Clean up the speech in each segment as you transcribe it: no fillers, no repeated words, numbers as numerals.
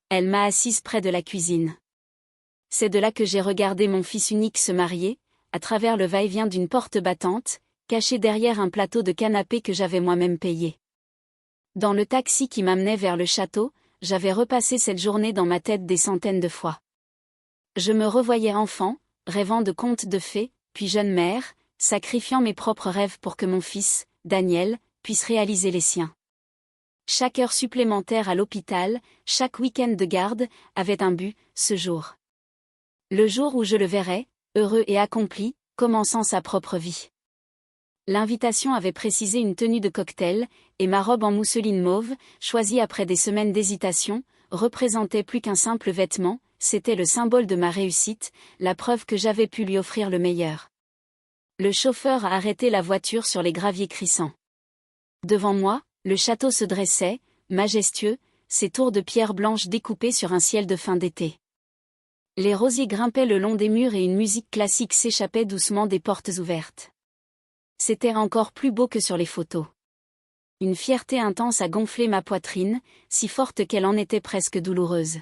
Elle m'a assise près de la cuisine. C'est de là que j'ai regardé mon fils unique se marier, à travers le va-et-vient d'une porte battante, caché derrière un plateau de canapé que j'avais moi-même payé. Dans le taxi qui m'amenait vers le château, j'avais repassé cette journée dans ma tête des centaines de fois. Je me revoyais enfant, rêvant de contes de fées, puis jeune mère, sacrifiant mes propres rêves pour que mon fils, Daniel, puisse réaliser les siens. Chaque heure supplémentaire à l'hôpital, chaque week-end de garde, avait un but, ce jour. Le jour où je le verrais, heureux et accompli, commençant sa propre vie. L'invitation avait précisé une tenue de cocktail, et ma robe en mousseline mauve, choisie après des semaines d'hésitation, représentait plus qu'un simple vêtement, c'était le symbole de ma réussite, la preuve que j'avais pu lui offrir le meilleur. Le chauffeur a arrêté la voiture sur les graviers crissants. Devant moi, le château se dressait, majestueux, ses tours de pierre blanche découpées sur un ciel de fin d'été. Les rosiers grimpaient le long des murs et une musique classique s'échappait doucement des portes ouvertes. C'était encore plus beau que sur les photos. Une fierté intense a gonflé ma poitrine, si forte qu'elle en était presque douloureuse.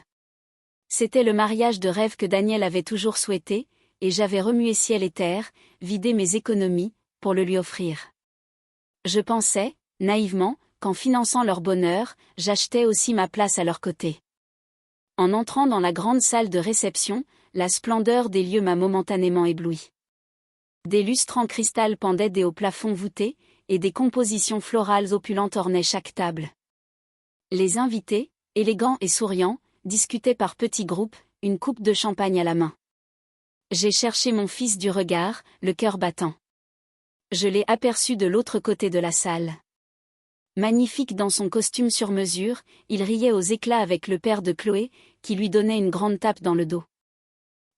C'était le mariage de rêve que Daniel avait toujours souhaité, et j'avais remué ciel et terre, vidé mes économies, pour le lui offrir. Je pensais, naïvement, qu'en finançant leur bonheur, j'achetais aussi ma place à leur côté. En entrant dans la grande salle de réception, la splendeur des lieux m'a momentanément ébloui. Des lustres en cristal pendaient des hauts plafonds voûtés, et des compositions florales opulentes ornaient chaque table. Les invités, élégants et souriants, discutaient par petits groupes, une coupe de champagne à la main. J'ai cherché mon fils du regard, le cœur battant. Je l'ai aperçu de l'autre côté de la salle. Magnifique dans son costume sur mesure, il riait aux éclats avec le père de Chloé, qui lui donnait une grande tape dans le dos.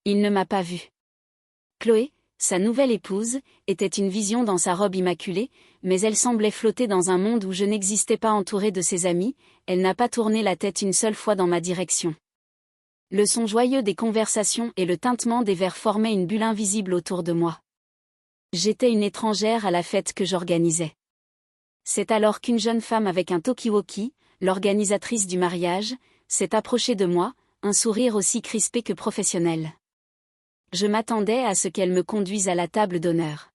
Il ne m'a pas vu. Chloé, sa nouvelle épouse, était une vision dans sa robe immaculée, mais elle semblait flotter dans un monde où je n'existais pas entourée de ses amis, elle n'a pas tourné la tête une seule fois dans ma direction. Le son joyeux des conversations et le tintement des verres formaient une bulle invisible autour de moi. J'étais une étrangère à la fête que j'organisais. C'est alors qu'une jeune femme avec un talkie-walkie, l'organisatrice du mariage, s'est approchée de moi, un sourire aussi crispé que professionnel. Je m'attendais à ce qu'elle me conduise à la table d'honneur.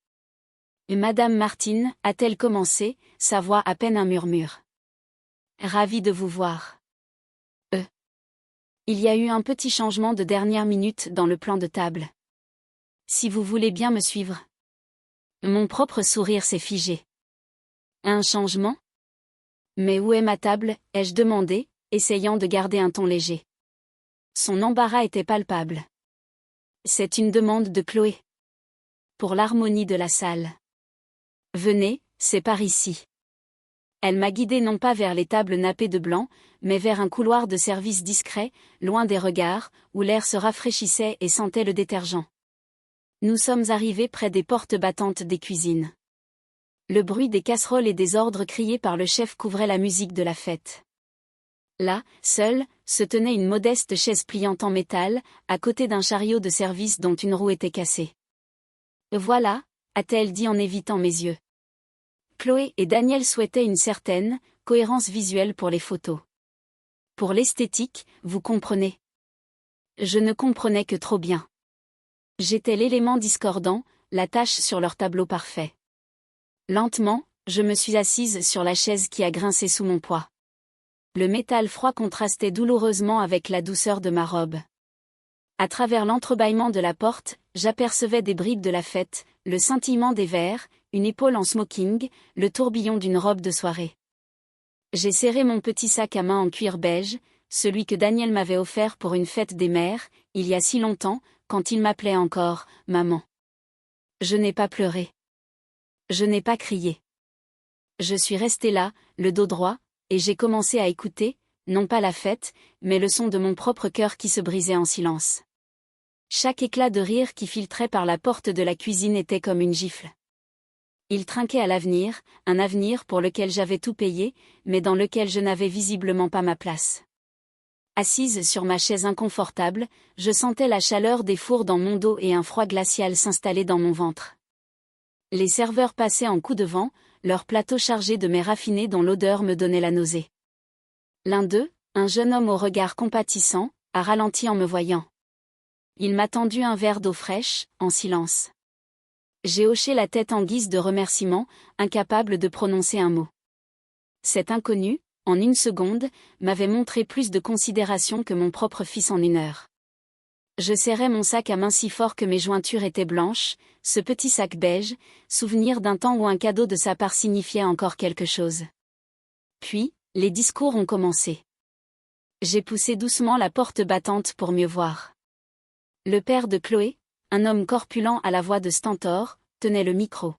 Et Madame Martin, a-t-elle commencé, sa voix à peine un murmure. Ravie de vous voir. Il y a eu un petit changement de dernière minute dans le plan de table. Si vous voulez bien me suivre. Mon propre sourire s'est figé. Un changement ? Mais où est ma table, ai-je demandé, essayant de garder un ton léger. Son embarras était palpable. C'est une demande de Chloé. Pour l'harmonie de la salle. Venez, c'est par ici. Elle m'a guidé non pas vers les tables nappées de blanc, mais vers un couloir de service discret, loin des regards, où l'air se rafraîchissait et sentait le détergent. Nous sommes arrivés près des portes battantes des cuisines. Le bruit des casseroles et des ordres criés par le chef couvrait la musique de la fête. Là, seule, se tenait une modeste chaise pliante en métal, à côté d'un chariot de service dont une roue était cassée. Voilà, a-t-elle dit en évitant mes yeux. Chloé et Daniel souhaitaient une certaine cohérence visuelle pour les photos. Pour l'esthétique, vous comprenez. Je ne comprenais que trop bien. J'étais l'élément discordant, la tache sur leur tableau parfait. Lentement, je me suis assise sur la chaise qui a grincé sous mon poids. Le métal froid contrastait douloureusement avec la douceur de ma robe. À travers l'entrebâillement de la porte, j'apercevais des bribes de la fête, le scintillement des verres, une épaule en smoking, le tourbillon d'une robe de soirée. J'ai serré mon petit sac à main en cuir beige, celui que Daniel m'avait offert pour une fête des mères, il y a si longtemps, quand il m'appelait encore « maman ». Je n'ai pas pleuré. Je n'ai pas crié. Je suis restée là, le dos droit, et j'ai commencé à écouter, non pas la fête, mais le son de mon propre cœur qui se brisait en silence. Chaque éclat de rire qui filtrait par la porte de la cuisine était comme une gifle. Il trinquait à l'avenir, un avenir pour lequel j'avais tout payé, mais dans lequel je n'avais visiblement pas ma place. Assise sur ma chaise inconfortable, je sentais la chaleur des fours dans mon dos et un froid glacial s'installer dans mon ventre. Les serveurs passaient en coup de vent, leurs plateaux chargés de mets raffinés dont l'odeur me donnait la nausée. L'un d'eux, Un jeune homme au regard compatissant a ralenti en me voyant. Il m'a tendu un verre d'eau fraîche, en silence. J'ai hoché la tête en guise de remerciement, incapable de prononcer un mot. Cet inconnu, en une seconde, m'avait montré plus de considération que mon propre fils en une heure. Je serrais mon sac à main si fort que mes jointures étaient blanches, ce petit sac beige, souvenir d'un temps où un cadeau de sa part signifiait encore quelque chose. Puis, les discours ont commencé. J'ai poussé doucement la porte battante pour mieux voir. Le père de Chloé, un homme corpulent à la voix de stentor, tenait le micro.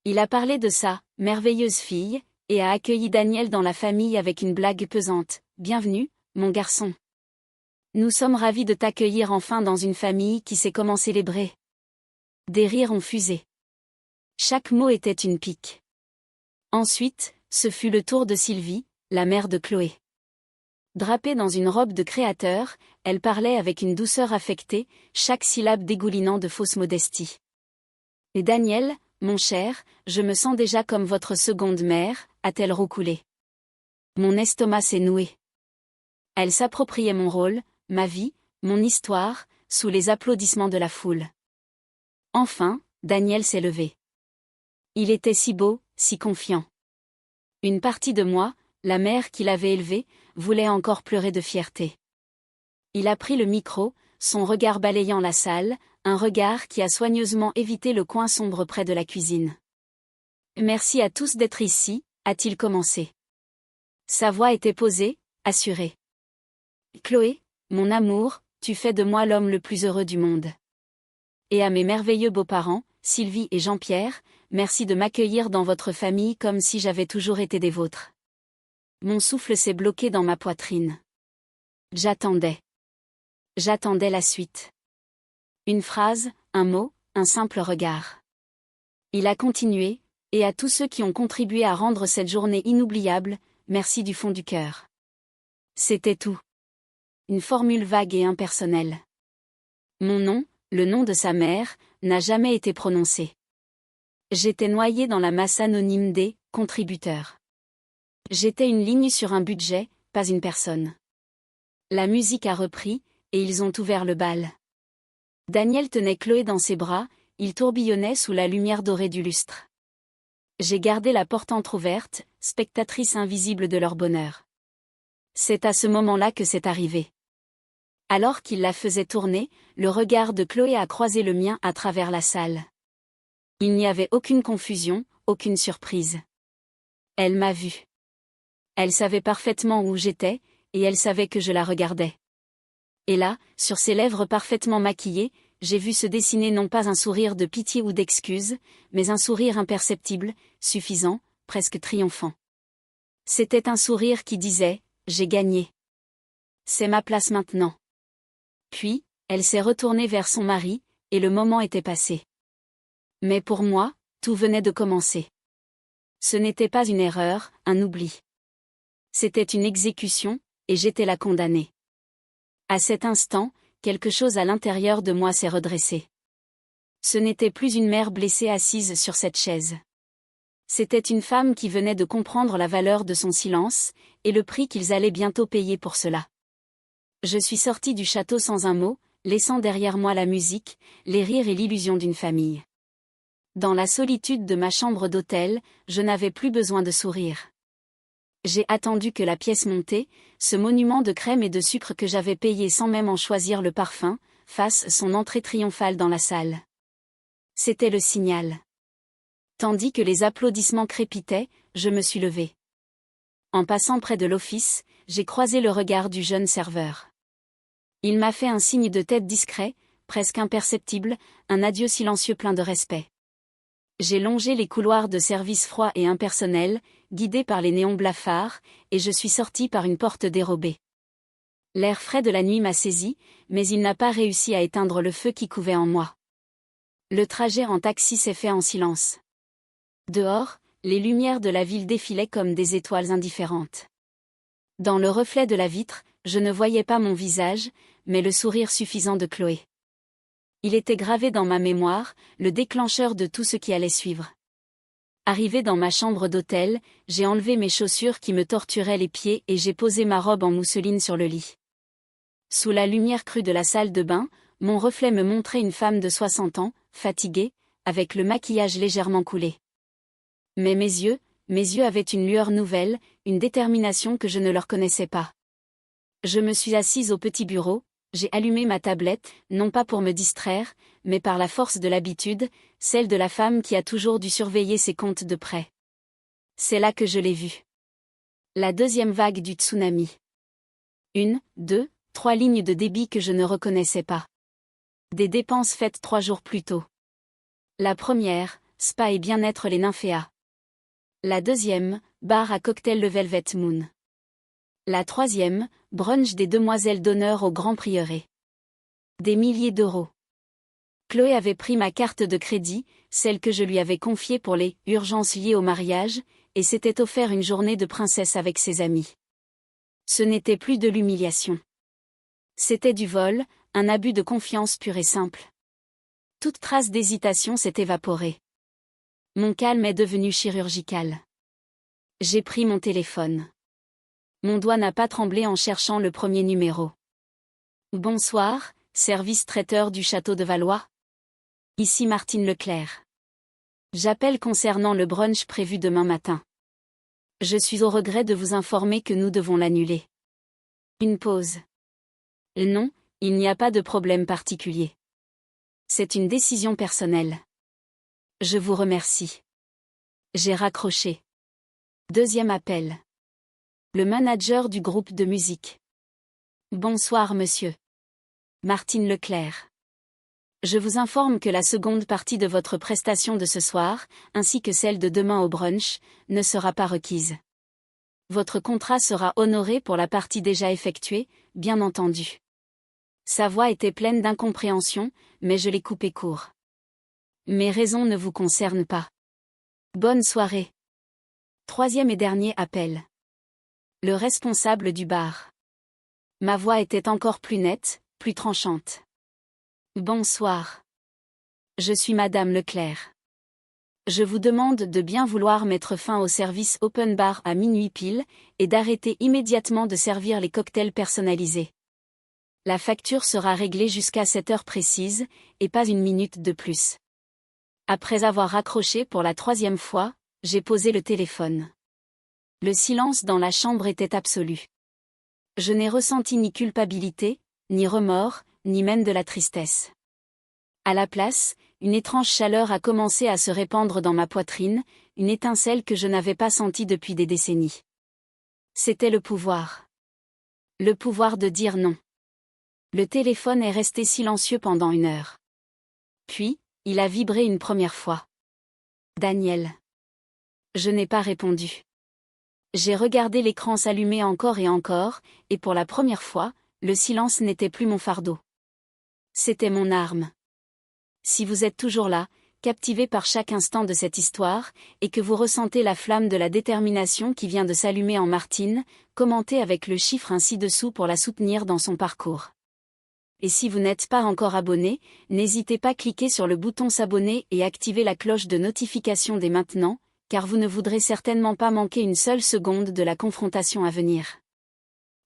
Il a parlé de sa merveilleuse fille, et a accueilli Daniel dans la famille avec une blague pesante. « Bienvenue, mon garçon. Nous sommes ravis de t'accueillir enfin dans une famille qui sait comment célébrer. » Des rires ont fusé. Chaque mot était une pique. Ensuite, ce fut le tour de Sylvie, la mère de Chloé. Drapée dans une robe de créateur, elle parlait avec une douceur affectée, chaque syllabe dégoulinant de fausse modestie. « Et Daniel, mon cher, je me sens déjà comme votre seconde mère, » a-t-elle roucoulé. Mon estomac s'est noué. Elle s'appropriait mon rôle, ma vie, mon histoire, sous les applaudissements de la foule. Enfin, Daniel s'est levé. Il était si beau, si confiant. Une partie de moi, la mère qui l'avait élevé, voulait encore pleurer de fierté. Il a pris le micro, son regard balayant la salle, un regard qui a soigneusement évité le coin sombre près de la cuisine. « Merci à tous d'être ici », a-t-il commencé. Sa voix était posée, assurée. « Chloé, mon amour, tu fais de moi l'homme le plus heureux du monde. Et à mes merveilleux beaux-parents, Sylvie et Jean-Pierre, merci de m'accueillir dans votre famille comme si j'avais toujours été des vôtres. » Mon souffle s'est bloqué dans ma poitrine. J'attendais. J'attendais la suite. Une phrase, un mot, un simple regard. Il a continué, et à tous ceux qui ont contribué à rendre cette journée inoubliable, merci du fond du cœur. C'était tout. Une formule vague et impersonnelle. Mon nom, le nom de sa mère, n'a jamais été prononcé. J'étais noyé dans la masse anonyme des contributeurs. J'étais une ligne sur un budget, pas une personne. La musique a repris, et ils ont ouvert le bal. Daniel tenait Chloé dans ses bras, il tourbillonnait sous la lumière dorée du lustre. J'ai gardé la porte entr'ouverte, spectatrice invisible de leur bonheur. C'est à ce moment-là que c'est arrivé. Alors qu'il la faisait tourner, le regard de Chloé a croisé le mien à travers la salle. Il n'y avait aucune confusion, aucune surprise. Elle m'a vu. Elle savait parfaitement où j'étais, et elle savait que je la regardais. Et là, sur ses lèvres parfaitement maquillées, j'ai vu se dessiner non pas un sourire de pitié ou d'excuse, mais un sourire imperceptible, suffisant, presque triomphant. C'était un sourire qui disait « J'ai gagné. C'est ma place maintenant. » Puis, elle s'est retournée vers son mari, et le moment était passé. Mais pour moi, tout venait de commencer. Ce n'était pas une erreur, un oubli. C'était une exécution, et j'étais la condamnée. À cet instant, quelque chose à l'intérieur de moi s'est redressé. Ce n'était plus une mère blessée assise sur cette chaise. C'était une femme qui venait de comprendre la valeur de son silence, et le prix qu'ils allaient bientôt payer pour cela. Je suis sortie du château sans un mot, laissant derrière moi la musique, les rires et l'illusion d'une famille. Dans la solitude de ma chambre d'hôtel, je n'avais plus besoin de sourire. J'ai attendu que la pièce montée, ce monument de crème et de sucre que j'avais payé sans même en choisir le parfum, fasse son entrée triomphale dans la salle. C'était le signal. Tandis que les applaudissements crépitaient, je me suis levée. En passant près de l'office, j'ai croisé le regard du jeune serveur. Il m'a fait un signe de tête discret, presque imperceptible, un adieu silencieux plein de respect. J'ai longé les couloirs de service froids et impersonnels, guidé par les néons blafards, et je suis sortie par une porte dérobée. L'air frais de la nuit m'a saisi, mais il n'a pas réussi à éteindre le feu qui couvait en moi. Le trajet en taxi s'est fait en silence. Dehors, les lumières de la ville défilaient comme des étoiles indifférentes. Dans le reflet de la vitre, je ne voyais pas mon visage, mais le sourire suffisant de Chloé. Il était gravé dans ma mémoire, le déclencheur de tout ce qui allait suivre. Arrivé dans ma chambre d'hôtel, j'ai enlevé mes chaussures qui me torturaient les pieds et j'ai posé ma robe en mousseline sur le lit. Sous la lumière crue de la salle de bain, mon reflet me montrait une femme de 60 ans, fatiguée, avec le maquillage légèrement coulé. Mais mes yeux avaient une lueur nouvelle, une détermination que je ne leur connaissais pas. Je me suis assise au petit bureau, j'ai allumé ma tablette, non pas pour me distraire, mais par la force de l'habitude, celle de la femme qui a toujours dû surveiller ses comptes de près. C'est là que je l'ai vue. La deuxième vague du tsunami. 1, 2, 3 lignes de débit que je ne reconnaissais pas. Des dépenses faites 3 jours plus tôt. La première, spa et bien-être les nymphéas. La deuxième, bar à cocktail le Velvet Moon. La troisième, brunch des demoiselles d'honneur au Grand Prieuré. Des milliers d'euros. Chloé avait pris ma carte de crédit, celle que je lui avais confiée pour les urgences liées au mariage, et s'était offert une journée de princesse avec ses amis. Ce n'était plus de l'humiliation. C'était du vol, un abus de confiance pur et simple. Toute trace d'hésitation s'est évaporée. Mon calme est devenu chirurgical. J'ai pris mon téléphone. Mon doigt n'a pas tremblé en cherchant le premier numéro. Bonsoir, service traiteur du château de Valois. Ici Martine Leclerc. J'appelle concernant le brunch prévu demain matin. Je suis au regret de vous informer que nous devons l'annuler. Une pause. Non, il n'y a pas de problème particulier. C'est une décision personnelle. Je vous remercie. J'ai raccroché. Deuxième appel. Le manager du groupe de musique. Bonsoir monsieur. Martine Leclerc. Je vous informe que la seconde partie de votre prestation de ce soir, ainsi que celle de demain au brunch, ne sera pas requise. Votre contrat sera honoré pour la partie déjà effectuée, bien entendu. Sa voix était pleine d'incompréhension, mais je l'ai coupé court. Mes raisons ne vous concernent pas. Bonne soirée. Troisième et dernier appel. Le responsable du bar. Ma voix était encore plus nette, plus tranchante. Bonsoir. Je suis Madame Leclerc. Je vous demande de bien vouloir mettre fin au service open bar à minuit pile, et d'arrêter immédiatement de servir les cocktails personnalisés. La facture sera réglée jusqu'à cette heure précise, et pas une minute de plus. Après avoir raccroché pour la troisième fois, j'ai posé le téléphone. Le silence dans la chambre était absolu. Je n'ai ressenti ni culpabilité, ni remords, ni même de la tristesse. À la place, une étrange chaleur a commencé à se répandre dans ma poitrine, une étincelle que je n'avais pas sentie depuis des décennies. C'était le pouvoir. Le pouvoir de dire non. Le téléphone est resté silencieux pendant 1 heure. Puis, il a vibré une première fois. Daniel. Je n'ai pas répondu. J'ai regardé l'écran s'allumer encore et pour la première fois, le silence n'était plus mon fardeau. C'était mon arme. Si vous êtes toujours là, captivé par chaque instant de cette histoire, et que vous ressentez la flamme de la détermination qui vient de s'allumer en Martine, commentez avec le chiffre ainsi dessous pour la soutenir dans son parcours. Et si vous n'êtes pas encore abonné, n'hésitez pas à cliquer sur le bouton s'abonner et activer la cloche de notification dès maintenant, car vous ne voudrez certainement pas manquer une seule seconde de la confrontation à venir.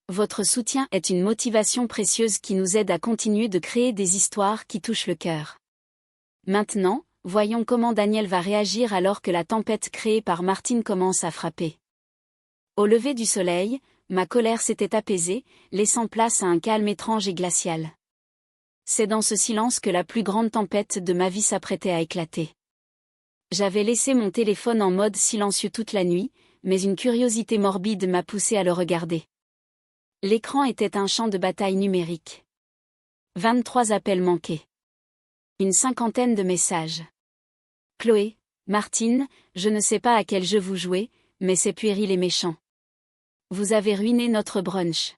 Votre soutien est une motivation précieuse qui nous aide à continuer de créer des histoires qui touchent le cœur. Maintenant, voyons comment Daniel va réagir alors que la tempête créée par Martine commence à frapper. Au lever du soleil, ma colère s'était apaisée, laissant place à un calme étrange et glacial. C'est dans ce silence que la plus grande tempête de ma vie s'apprêtait à éclater. J'avais laissé mon téléphone en mode silencieux toute la nuit, mais une curiosité morbide m'a poussé à le regarder. L'écran était un champ de bataille numérique. 23 appels manqués. Une 50aine de messages. Chloé, Martine, je ne sais pas à quel jeu vous jouez, mais c'est puéril et méchant. Vous avez ruiné notre brunch.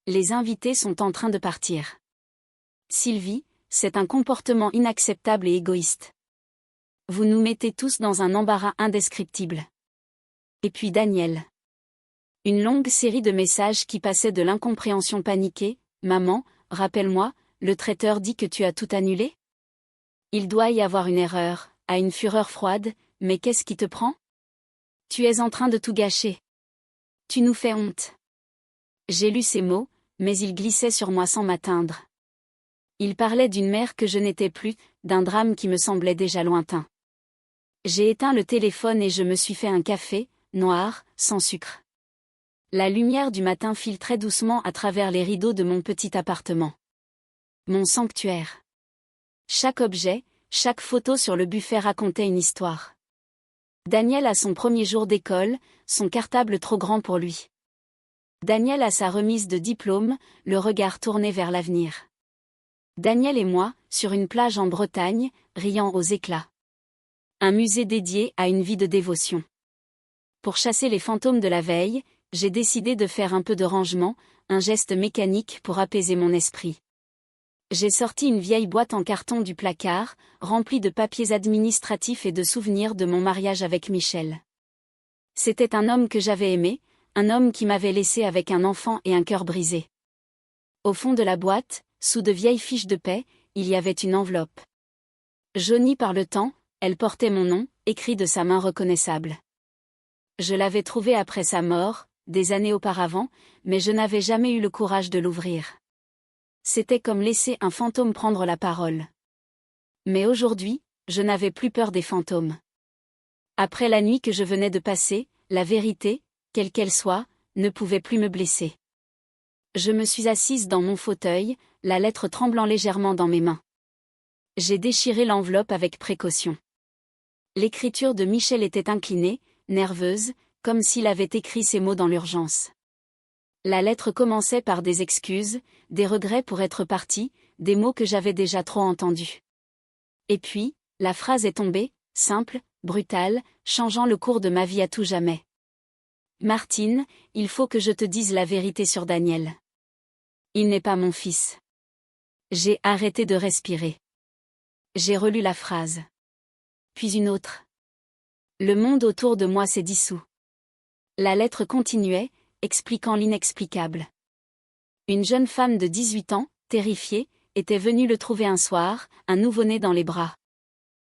Les invités sont en train de partir. Sylvie, c'est un comportement inacceptable et égoïste. Vous nous mettez tous dans un embarras indescriptible. Et puis Daniel. Une longue série de messages qui passaient de l'incompréhension paniquée. Maman, rappelle-moi, le traiteur dit que tu as tout annulé ? Il doit y avoir une erreur, à une fureur froide, mais qu'est-ce qui te prend? Tu es en train de tout gâcher. Tu nous fais honte. J'ai lu ces mots, mais ils glissaient sur moi sans m'atteindre. Il parlait d'une mère que je n'étais plus, d'un drame qui me semblait déjà lointain. J'ai éteint le téléphone et je me suis fait un café, noir, sans sucre. La lumière du matin filtrait doucement à travers les rideaux de mon petit appartement. Mon sanctuaire. Chaque objet, chaque photo sur le buffet racontait une histoire. Daniel a son premier jour d'école, son cartable trop grand pour lui. Daniel a sa remise de diplôme, le regard tourné vers l'avenir. Daniel et moi, sur une plage en Bretagne, riant aux éclats. Un musée dédié à une vie de dévotion. Pour chasser les fantômes de la veille, j'ai décidé de faire un peu de rangement, un geste mécanique pour apaiser mon esprit. J'ai sorti une vieille boîte en carton du placard, remplie de papiers administratifs et de souvenirs de mon mariage avec Michel. C'était un homme que j'avais aimé, un homme qui m'avait laissé avec un enfant et un cœur brisé. Au fond de la boîte, sous de vieilles fiches de paix, il y avait une enveloppe. Jaunie par le temps, elle portait mon nom, écrit de sa main reconnaissable. Je l'avais trouvée après sa mort, des années auparavant, mais je n'avais jamais eu le courage de l'ouvrir. C'était comme laisser un fantôme prendre la parole. Mais aujourd'hui, je n'avais plus peur des fantômes. Après la nuit que je venais de passer, la vérité, quelle qu'elle soit, ne pouvait plus me blesser. Je me suis assise dans mon fauteuil, la lettre tremblant légèrement dans mes mains. J'ai déchiré l'enveloppe avec précaution. L'écriture de Michel était inclinée, nerveuse, comme s'il avait écrit ces mots dans l'urgence. La lettre commençait par des excuses, des regrets pour être parti, des mots que j'avais déjà trop entendus. Et puis, la phrase est tombée, simple, brutale, changeant le cours de ma vie à tout jamais. Martine, il faut que je te dise la vérité sur Daniel. Il n'est pas mon fils. J'ai arrêté de respirer. J'ai relu la phrase. Puis une autre. Le monde autour de moi s'est dissous. La lettre continuait, expliquant l'inexplicable. Une jeune femme de 18 ans, terrifiée, était venue le trouver un soir, un nouveau-né dans les bras.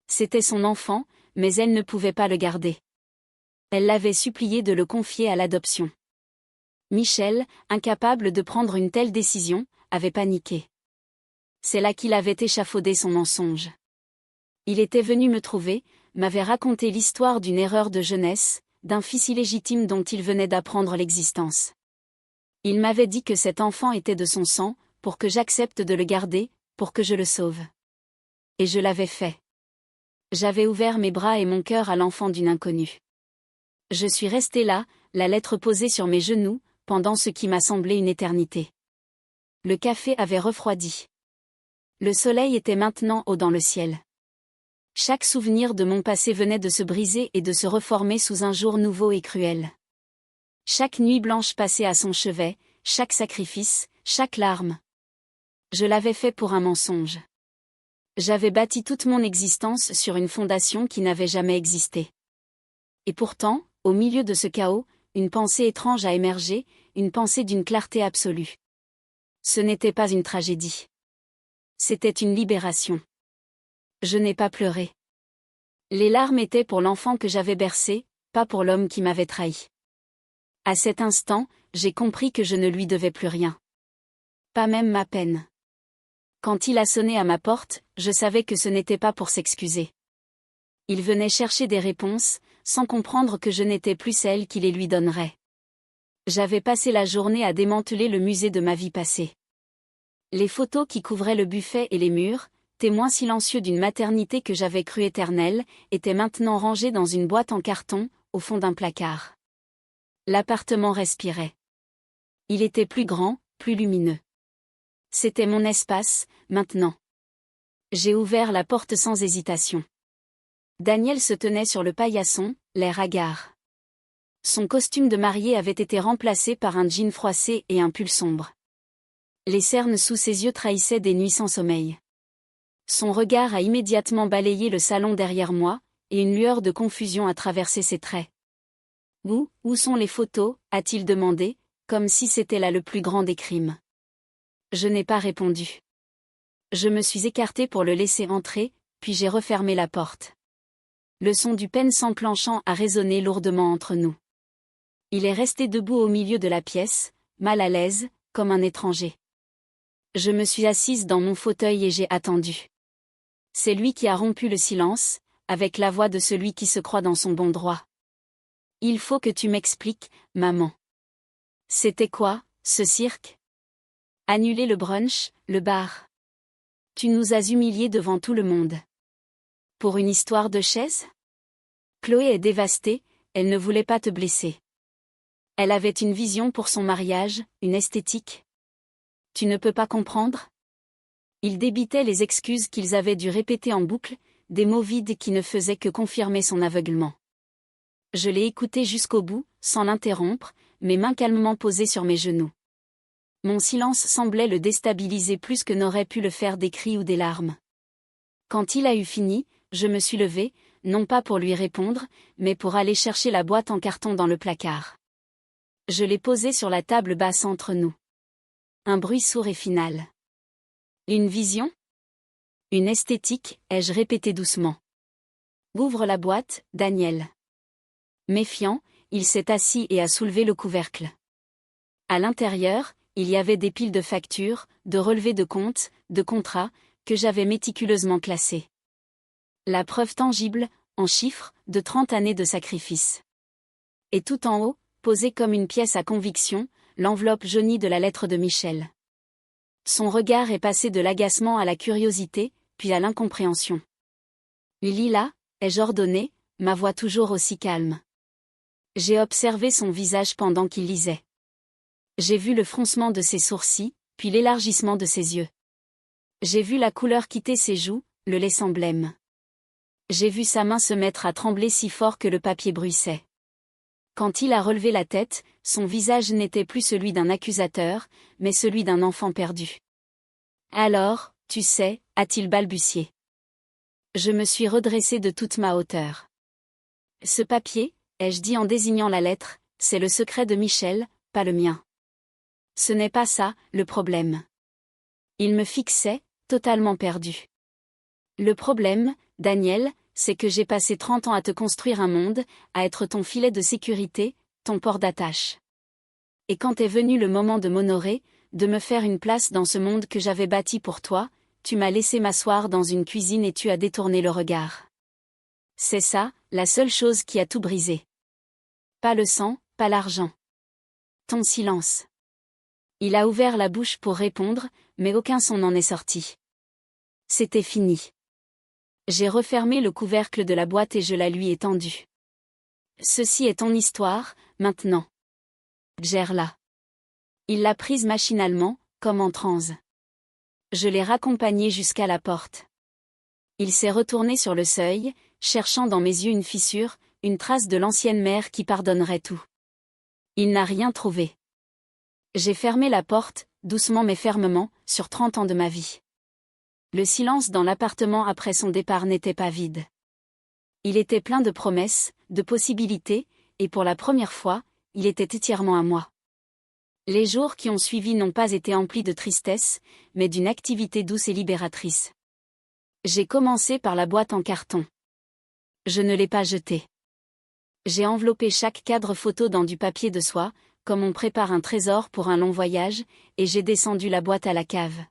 C'était son enfant, mais elle ne pouvait pas le garder. Elle l'avait supplié de le confier à l'adoption. Michel, incapable de prendre une telle décision, avait paniqué. C'est là qu'il avait échafaudé son mensonge. Il était venu me trouver, m'avait raconté l'histoire d'une erreur de jeunesse, d'un fils illégitime dont il venait d'apprendre l'existence. Il m'avait dit que cet enfant était de son sang, pour que j'accepte de le garder, pour que je le sauve. Et je l'avais fait. J'avais ouvert mes bras et mon cœur à l'enfant d'une inconnue. Je suis restée là, la lettre posée sur mes genoux, pendant ce qui m'a semblé une éternité. Le café avait refroidi. Le soleil était maintenant haut dans le ciel. Chaque souvenir de mon passé venait de se briser et de se reformer sous un jour nouveau et cruel. Chaque nuit blanche passée à son chevet, chaque sacrifice, chaque larme. Je l'avais fait pour un mensonge. J'avais bâti toute mon existence sur une fondation qui n'avait jamais existé. Et pourtant, au milieu de ce chaos, une pensée étrange a émergé, une pensée d'une clarté absolue. Ce n'était pas une tragédie. C'était une libération. Je n'ai pas pleuré. Les larmes étaient pour l'enfant que j'avais bercé, pas pour l'homme qui m'avait trahi. À cet instant, j'ai compris que je ne lui devais plus rien. Pas même ma peine. Quand il a sonné à ma porte, je savais que ce n'était pas pour s'excuser. Il venait chercher des réponses, sans comprendre que je n'étais plus celle qui les lui donnerait. J'avais passé la journée à démanteler le musée de ma vie passée. Les photos qui couvraient le buffet et les murs, témoins silencieux d'une maternité que j'avais crue éternelle, étaient maintenant rangées dans une boîte en carton, au fond d'un placard. L'appartement respirait. Il était plus grand, plus lumineux. C'était mon espace, maintenant. J'ai ouvert la porte sans hésitation. Daniel se tenait sur le paillasson, l'air hagard. Son costume de mariée avait été remplacé par un jean froissé et un pull sombre. Les cernes sous ses yeux trahissaient des nuits sans sommeil. Son regard a immédiatement balayé le salon derrière moi, et une lueur de confusion a traversé ses traits. Où sont les photos, a-t-il demandé, comme si c'était là le plus grand des crimes. Je n'ai pas répondu. Je me suis écartée pour le laisser entrer, puis j'ai refermé la porte. Le son du penne s'enclenchant a résonné lourdement entre nous. Il est resté debout au milieu de la pièce, mal à l'aise, comme un étranger. Je me suis assise dans mon fauteuil et j'ai attendu. C'est lui qui a rompu le silence, avec la voix de celui qui se croit dans son bon droit. Il faut que tu m'expliques, maman. C'était quoi, ce cirque? Annuler le brunch, le bar. Tu nous as humiliés devant tout le monde. Pour une histoire de chaise? Chloé est dévastée, elle ne voulait pas te blesser. Elle avait une vision pour son mariage, une esthétique. Tu ne peux pas comprendre? Il débitait les excuses qu'ils avaient dû répéter en boucle, des mots vides qui ne faisaient que confirmer son aveuglement. Je l'ai écouté jusqu'au bout, sans l'interrompre, mes mains calmement posées sur mes genoux. Mon silence semblait le déstabiliser plus que n'aurait pu le faire des cris ou des larmes. Quand il a eu fini, je me suis levée, non pas pour lui répondre, mais pour aller chercher la boîte en carton dans le placard. Je l'ai posée sur la table basse entre nous. Un bruit sourd et final. Une vision? Une esthétique, ai-je répété doucement. Ouvre la boîte, Daniel. Méfiant, il s'est assis et a soulevé le couvercle. À l'intérieur, il y avait des piles de factures, de relevés de comptes, de contrats, que j'avais méticuleusement classés. La preuve tangible, en chiffres, de 30 années de sacrifice. Et tout en haut, posée comme une pièce à conviction, l'enveloppe jaunie de la lettre de Michel. Son regard est passé de l'agacement à la curiosité, puis à l'incompréhension. Il lit là, ai-je ordonné, ma voix toujours aussi calme. J'ai observé son visage pendant qu'il lisait. J'ai vu le froncement de ses sourcils, puis l'élargissement de ses yeux. J'ai vu la couleur quitter ses joues, le laissant blême. J'ai vu sa main se mettre à trembler si fort que le papier bruissait. Quand il a relevé la tête, son visage n'était plus celui d'un accusateur, mais celui d'un enfant perdu. Alors, tu sais, a-t-il balbutié. Je me suis redressée de toute ma hauteur. Ce papier, ai-je dit en désignant la lettre, c'est le secret de Michel, pas le mien. Ce n'est pas ça, le problème. Il me fixait, totalement perdu. Le problème, Daniel, c'est que j'ai passé 30 ans à te construire un monde, à être ton filet de sécurité, ton port d'attache. Et quand est venu le moment de m'honorer, de me faire une place dans ce monde que j'avais bâti pour toi, tu m'as laissé m'asseoir dans une cuisine et tu as détourné le regard. C'est ça, la seule chose qui a tout brisé. Pas le sang, pas l'argent. Ton silence. Il a ouvert la bouche pour répondre, mais aucun son n'en est sorti. C'était fini. J'ai refermé le couvercle de la boîte et je la lui ai tendue. Ceci est ton histoire, maintenant. Gère-la. Il l'a prise machinalement, comme en transe. Je l'ai raccompagné jusqu'à la porte. Il s'est retourné sur le seuil, cherchant dans mes yeux une fissure, une trace de l'ancienne mère qui pardonnerait tout. Il n'a rien trouvé. J'ai fermé la porte, doucement mais fermement, sur 30 ans de ma vie. Le silence dans l'appartement après son départ n'était pas vide. Il était plein de promesses, de possibilités, et pour la première fois, il était entièrement à moi. Les jours qui ont suivi n'ont pas été emplis de tristesse, mais d'une activité douce et libératrice. J'ai commencé par la boîte en carton. Je ne l'ai pas jetée. J'ai enveloppé chaque cadre photo dans du papier de soie, comme on prépare un trésor pour un long voyage, et j'ai descendu la boîte à la cave.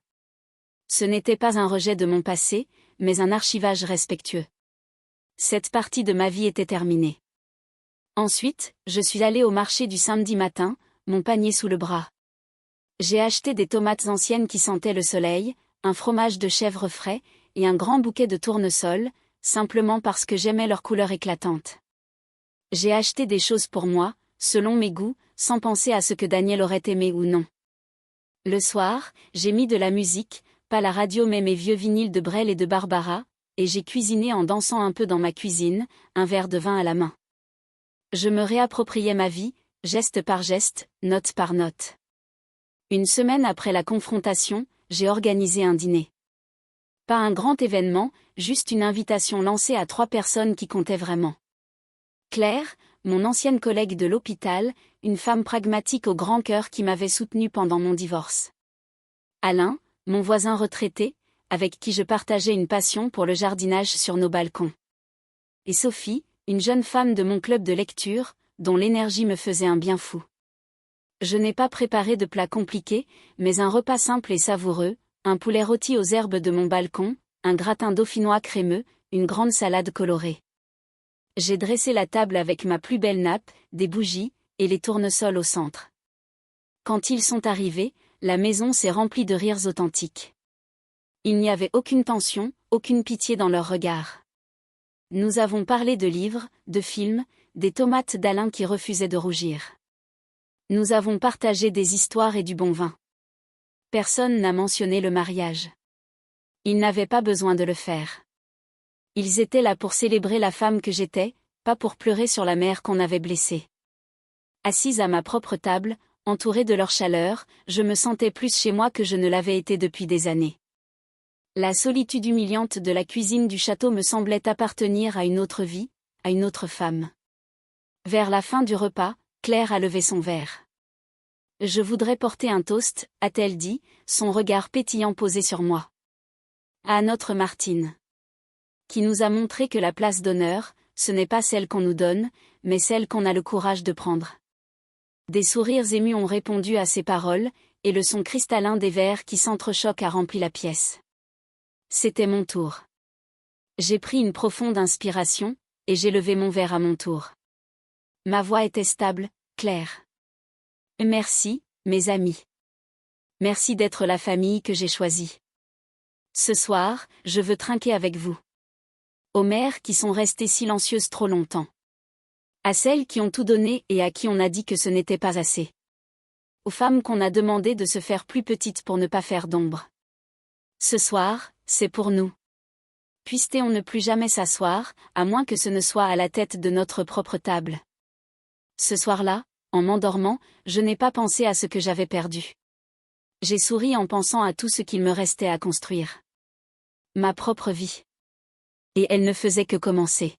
Ce n'était pas un rejet de mon passé, mais un archivage respectueux. Cette partie de ma vie était terminée. Ensuite, je suis allée au marché du samedi matin, mon panier sous le bras. J'ai acheté des tomates anciennes qui sentaient le soleil, un fromage de chèvre frais, et un grand bouquet de tournesol, simplement parce que j'aimais leur couleur éclatante. J'ai acheté des choses pour moi, selon mes goûts, sans penser à ce que Daniel aurait aimé ou non. Le soir, j'ai mis de la musique, pas la radio mais mes vieux vinyles de Brel et de Barbara, et j'ai cuisiné en dansant un peu dans ma cuisine, un verre de vin à la main. Je me réappropriais ma vie, geste par geste, note par note. Une semaine après la confrontation, j'ai organisé un dîner. Pas un grand événement, juste une invitation lancée à 3 personnes qui comptaient vraiment. Claire, mon ancienne collègue de l'hôpital, une femme pragmatique au grand cœur qui m'avait soutenue pendant mon divorce. Alain, mon voisin retraité, avec qui je partageais une passion pour le jardinage sur nos balcons. et Sophie, une jeune femme de mon club de lecture, dont l'énergie me faisait un bien fou. Je n'ai pas préparé de plat compliqué, mais un repas simple et savoureux, un poulet rôti aux herbes de mon balcon, un gratin dauphinois crémeux, une grande salade colorée. J'ai dressé la table avec ma plus belle nappe, des bougies, et les tournesols au centre. Quand ils sont arrivés, la maison s'est remplie de rires authentiques. Il n'y avait aucune tension, aucune pitié dans leurs regards. Nous avons parlé de livres, de films, des tomates d'Alain qui refusaient de rougir. Nous avons partagé des histoires et du bon vin. Personne n'a mentionné le mariage. Ils n'avaient pas besoin de le faire. Ils étaient là pour célébrer la femme que j'étais, pas pour pleurer sur la mère qu'on avait blessée. Assise à ma propre table, entourée de leur chaleur, je me sentais plus chez moi que je ne l'avais été depuis des années. La solitude humiliante de la cuisine du château me semblait appartenir à une autre vie, à une autre femme. Vers la fin du repas, Claire a levé son verre. « Je voudrais porter un toast », a-t-elle dit, son regard pétillant posé sur moi. À notre Martine. Qui nous a montré que la place d'honneur, ce n'est pas celle qu'on nous donne, mais celle qu'on a le courage de prendre. Des sourires émus ont répondu à ces paroles, et le son cristallin des verres qui s'entrechoquent a rempli la pièce. C'était mon tour. J'ai pris une profonde inspiration, et j'ai levé mon verre à mon tour. Ma voix était stable, claire. Merci, mes amis. Merci d'être la famille que j'ai choisie. Ce soir, je veux trinquer avec vous. Aux mères qui sont restées silencieuses trop longtemps. À celles qui ont tout donné et à qui on a dit que ce n'était pas assez. Aux femmes qu'on a demandé de se faire plus petites pour ne pas faire d'ombre. Ce soir, c'est pour nous. Puisse-t-on ne plus jamais s'asseoir, à moins que ce ne soit à la tête de notre propre table. Ce soir-là, en m'endormant, je n'ai pas pensé à ce que j'avais perdu. J'ai souri en pensant à tout ce qu'il me restait à construire. Ma propre vie. Et elle ne faisait que commencer.